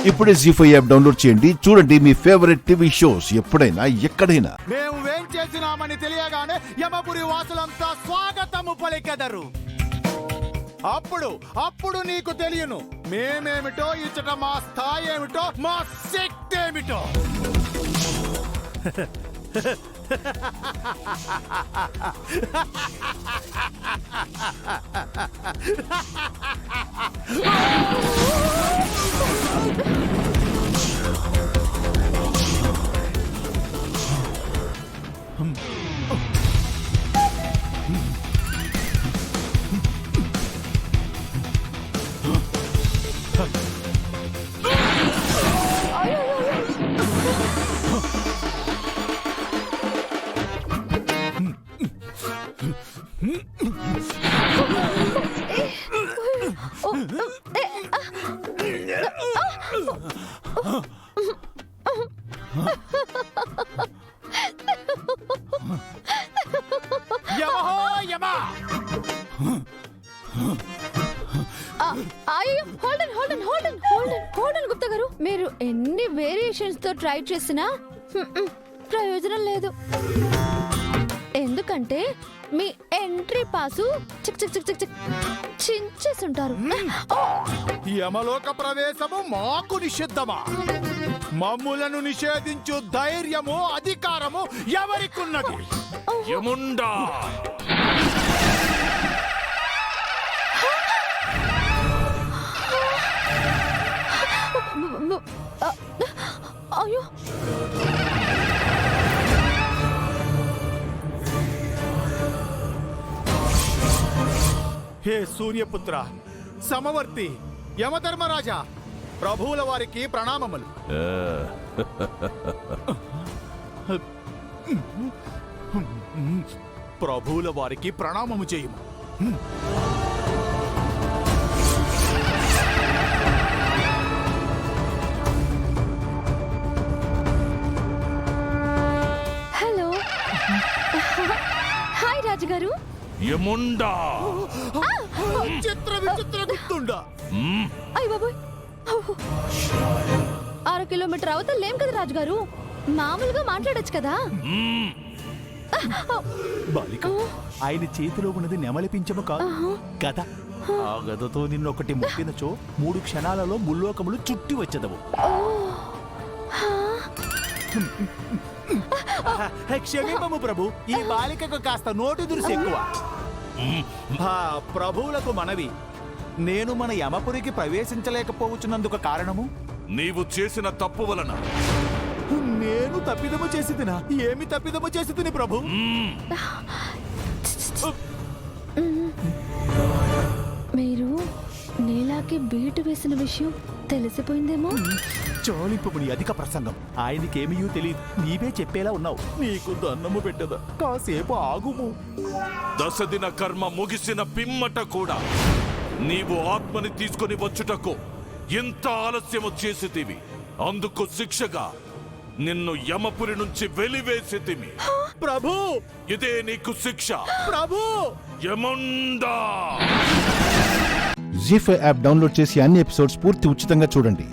ఇప్పుడే జీ5 app download చేయండి. చూడండి మీ ఫేవరెట్ టీవీ షోస్ ఎప్పుడైనా ఎక్కడైనా. మేము ఏం చేసినామని తెలియగానే యమపురి వాసులంతా స్వాగతము పలికెదరు. అప్పుడు నీకు తెలియను మేమేమిటో, ఇచ్చట మా స్థాయి ఏమిటో, మా శక్తి ఏమిటో. గుప్తా గారు, మీరు ఎన్ని వేరియేషన్స్ తో ట్రై చేసినా ప్రయోజనం లేదు. ఎందుకంటే మీ ఎంట్రీ పాసు చిక్ చిక్ చిక్ చిక్ చిక్ చించేసుంటారు. యమలోక ప్రవేశము మాకు నిషిద్ధమా? మమ్ములను నిషేధించు ధైర్యము, అధికారము ఎవరికున్నది? యముండా! అయ్యో, హే సూర్యపుత్ర, సమవర్తి, యమధర్మరాజా, ప్రభువుల వారికి ప్రణామములు. ప్రభువుల వారికి ప్రణామము చేయుము. హలో. హాయ్ రాజుగారు. యముండా! చిత్ర విచిత్ర గుర్తుండా? అయ్య బాబోయ్, 6 కిలోమీటర్ అవతల లేం కదా రాజుగారు, మామూలుగా మాట్లాడొచ్చు కదా. బాలిక, ఆయన చేతిలో ఉన్నది నెమలిపించము కాదు, గద. ఆ గదతో నిన్నొకటి ముట్టినచో 3 క్షణాలలో ముల్లోకములు చుట్టి వచ్చేదవు. క్షమింపము ప్రభు, ఈ బాలికకు కాస్త నోటి దురుసు ఎక్కువ. ప్రభువులకు మనవి, నేను మన యమపురికి ప్రవేశించలేకపోవచ్చున్నందుకు కారణము నీవు చేసిన తప్పు వలన. నేను తప్పిదము చేసి తినా? ఏమి తప్పిదము చేసి తిని ప్రభు? మీరు నీలాకి బీటు వేసిన విషయం తెలిసిపోయిందేమో. చోళింపుని అధిక ప్రసంగం, ఆయనకేమీ తెలియదు, నీవే చెప్పేలా ఉన్నావు. నీకు దన్నము పెట్టదా, కాసేపు ఆగుము. 10 దిన కర్మ ముగిసిన పిమ్మట కూడా నీవు ఆత్మని తీసుకొని వచ్చుటకు ఎంత ఆలస్యము చేసితివి. అందుకు శిక్షగా నిన్ను యమపురి నుంచి వెలివేసితిమి. ప్రభు, ఇదే నీకు శిక్ష. ప్రభు! యముండా! జీ5 యాప్ డౌన్లోడ్ చేసి అన్ని ఎపిసోడ్స్ పూర్తి ఉచితంగా చూడండి.